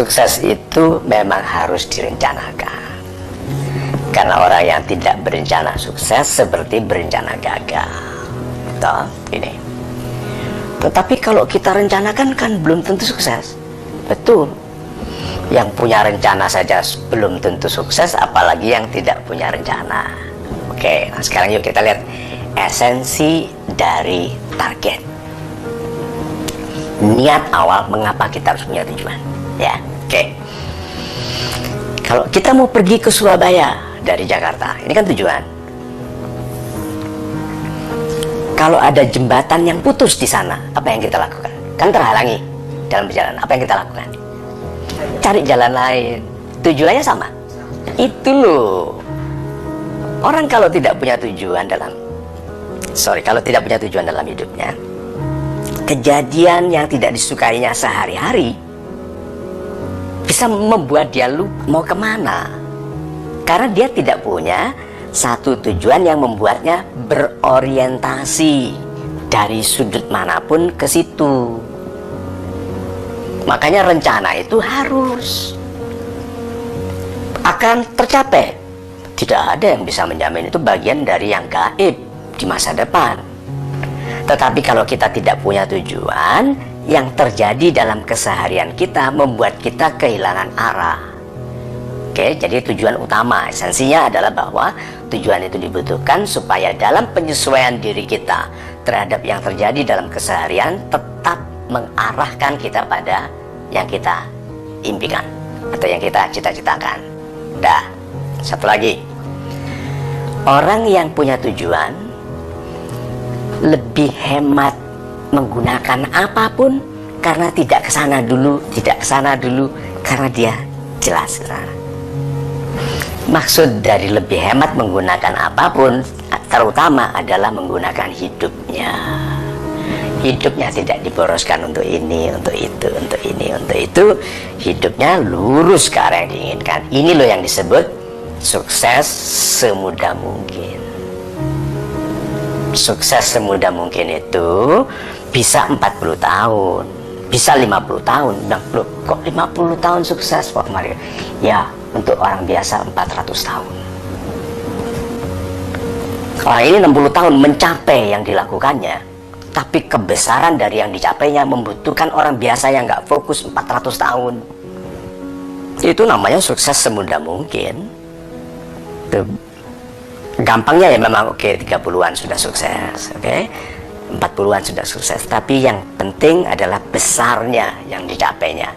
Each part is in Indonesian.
sukses itu memang harus direncanakan. Karena orang yang tidak berencana sukses seperti berencana gagal. Toh, ini. Tetapi kalau kita rencanakan kan belum tentu sukses. Betul. Yang punya rencana saja belum tentu sukses, apalagi yang tidak punya rencana. Oke, nah sekarang yuk kita lihat esensi dari target. Niat awal mengapa kita harus punya tujuan. Ya, oke. Kalau kita mau pergi ke Surabaya dari Jakarta, ini kan tujuan. Kalau ada jembatan yang putus di sana, apa yang kita lakukan? Kan terhalangi dalam perjalanan. Apa yang kita lakukan? Cari jalan lain. Tujuannya sama. Itu loh. Orang kalau tidak punya tujuan kalau tidak punya tujuan dalam hidupnya, kejadian yang tidak disukainya sehari-hari bisa membuat dia lupa mau kemana. Karena dia tidak punya satu tujuan yang membuatnya berorientasi dari sudut manapun ke situ. Makanya rencana itu harus akan tercapai. Tidak ada yang bisa menjamin, itu bagian dari yang gaib di masa depan. Tetapi kalau kita tidak punya tujuan, yang terjadi dalam keseharian kita membuat kita kehilangan arah. Oke, jadi tujuan utama, esensinya adalah bahwa tujuan itu dibutuhkan supaya dalam penyesuaian diri kita terhadap yang terjadi dalam keseharian tetap mengarahkan kita pada yang kita impikan atau yang kita cita-citakan. Dah, satu lagi. Orang yang punya tujuan lebih hemat menggunakan apapun karena tidak kesana dulu karena dia jelas. Maksud dari lebih hemat menggunakan apapun terutama adalah menggunakan hidupnya. Hidupnya tidak diboroskan untuk ini, untuk itu, untuk ini, untuk itu. Hidupnya lurus ke arah yang diinginkan. Ini loh yang disebut sukses semudah mungkin. Sukses semudah mungkin itu bisa 40 tahun, bisa 50 tahun. Loh, kok 50 tahun sukses Pak Mario? Ya, untuk orang biasa 400 tahun. Orang ini 60 tahun mencapai yang dilakukannya, tapi kebesaran dari yang dicapainya membutuhkan orang biasa yang nggak fokus 400 tahun. Itu namanya sukses semudah mungkin. Tuh. Gampangnya ya memang oke, 30-an sudah sukses, oke, 40-an sudah sukses. Tapi yang penting adalah besarnya yang dicapainya.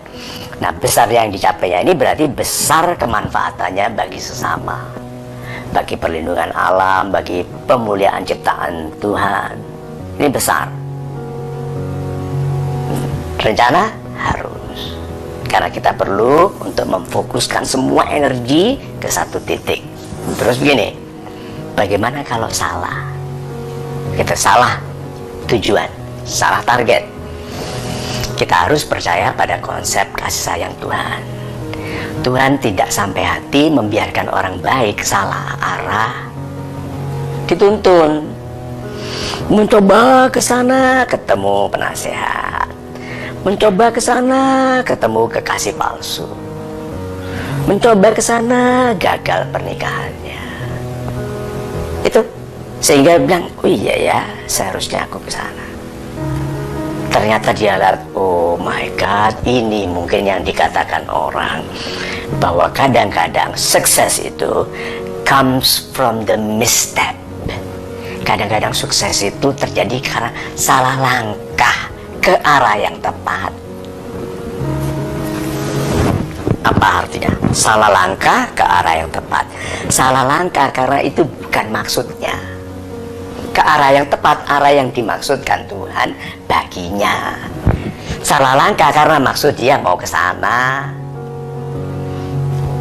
Nah, besar yang dicapainya ini berarti besar kemanfaatannya bagi sesama, bagi perlindungan alam, bagi pemuliaan ciptaan Tuhan. Ini besar. Rencana harus, karena kita perlu untuk memfokuskan semua energi ke satu titik. Terus begini, bagaimana kalau salah? Kita salah tujuan, salah target. Kita harus percaya pada konsep kasih sayang Tuhan. Tuhan tidak sampai hati membiarkan orang baik salah arah, dituntun. Mencoba ke sana ketemu penasehat, mencoba ke sana ketemu kekasih palsu, mencoba ke sana gagal pernikahannya. Itu sehingga bilang, oh iya ya, seharusnya aku ke sana. Ternyata dia lihat, oh my God, ini mungkin yang dikatakan orang bahwa kadang-kadang sukses itu comes from the misstep. Kadang-kadang sukses itu terjadi karena salah langkah ke arah yang tepat. Apa artinya? Salah langkah ke arah yang tepat. Salah langkah karena itu bukan maksudnya. Ke arah yang tepat, arah yang dimaksudkan Tuhan baginya. Salah langkah karena maksud dia mau ke sana.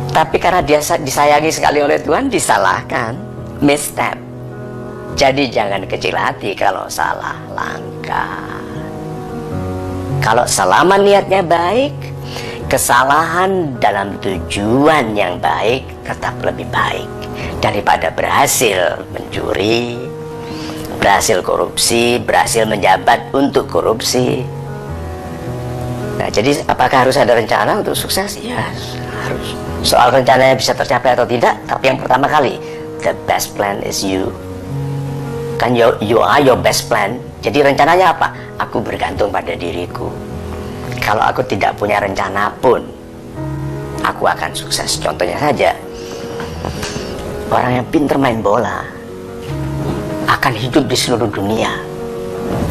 Tapi karena dia disayangi sekali oleh Tuhan, disalahkan. Misstep. Jadi jangan kecil hati kalau salah langkah. Kalau selama niatnya baik, kesalahan dalam tujuan yang baik tetap lebih baik daripada berhasil mencuri, berhasil korupsi, berhasil menjabat untuk korupsi. Nah, jadi apakah harus ada rencana untuk sukses? Ya, harus. Soal rencananya bisa tercapai atau tidak, tapi yang pertama kali, the best plan is you. Kan you are your best plan. Jadi rencananya apa? Aku bergantung pada diriku. Kalau aku tidak punya rencana pun, aku akan sukses. Contohnya saja, orang yang pintar main bola akan hidup di seluruh dunia.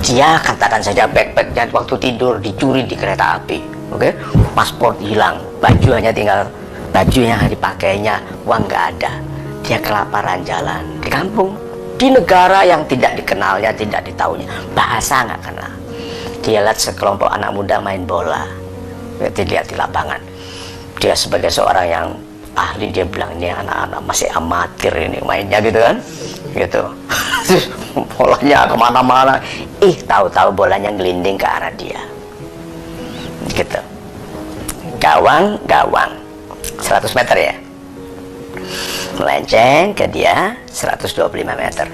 Dia katakan saja backpacknya waktu tidur dicuri di kereta api, oke? Paspor hilang, baju hanya tinggal baju yang dipakainya, uang nggak ada. Dia kelaparan jalan di kampung, di negara yang tidak dikenalnya, tidak ditahunya, bahasa nggak kenal. Dia lihat sekelompok anak muda main bola, dia lihat di lapangan. Dia sebagai seorang yang ahli, dia bilang ini anak-anak masih amatir ini mainnya gitu kan, gitu. Terus bolanya kemana-mana, tahu-tahu bolanya gelinding ke arah dia, gitu. Gawang 100 meter ya, melenceng ke dia 125 meter,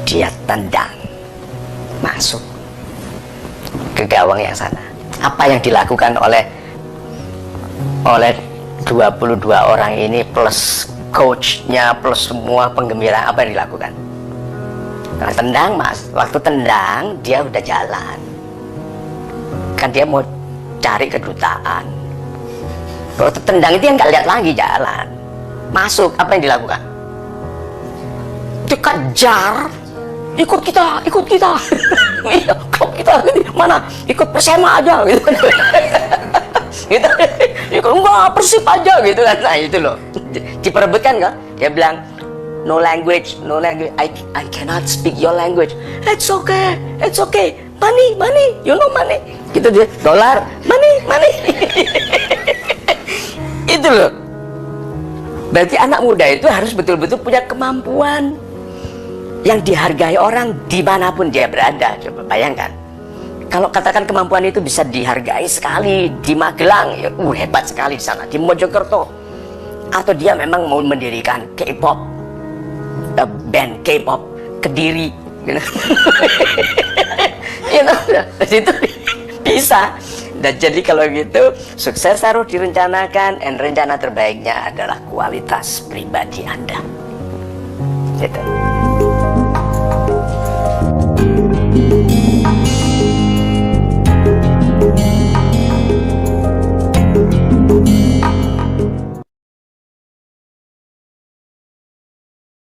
dia tendang masuk ke gawang yang sana. Apa yang dilakukan oleh 22 orang ini plus coachnya plus semua penggembira, apa yang dilakukan? Nah, tendang mas, waktu tendang dia udah jalan, kan dia mau cari kedutaan. Waktu tendang itu yang nggak lihat lagi, jalan masuk. Apa yang dilakukan? Dikejar, ikut kita iya, klub kita mana, ikut Persema aja gitu. Gitu, ikut enggak Persib aja gitu kan. Nah itu loh, diperebutkan kan. Dia bilang no language, I cannot speak your language. It's okay, money, you know money. Gitu dia, dolar, money. Itu loh. Berarti anak muda itu harus betul-betul punya kemampuan yang dihargai orang dimanapun dia berada. Coba bayangkan, kalau katakan kemampuan itu bisa dihargai sekali di Magelang, ya, hebat sekali di sana, di Mojokerto, atau dia memang mau mendirikan K-pop, band K-pop Kediri, gitu. Itu bisa. Dan jadi kalau gitu, sukses harus direncanakan, dan rencana terbaiknya adalah kualitas pribadi Anda. Gitu.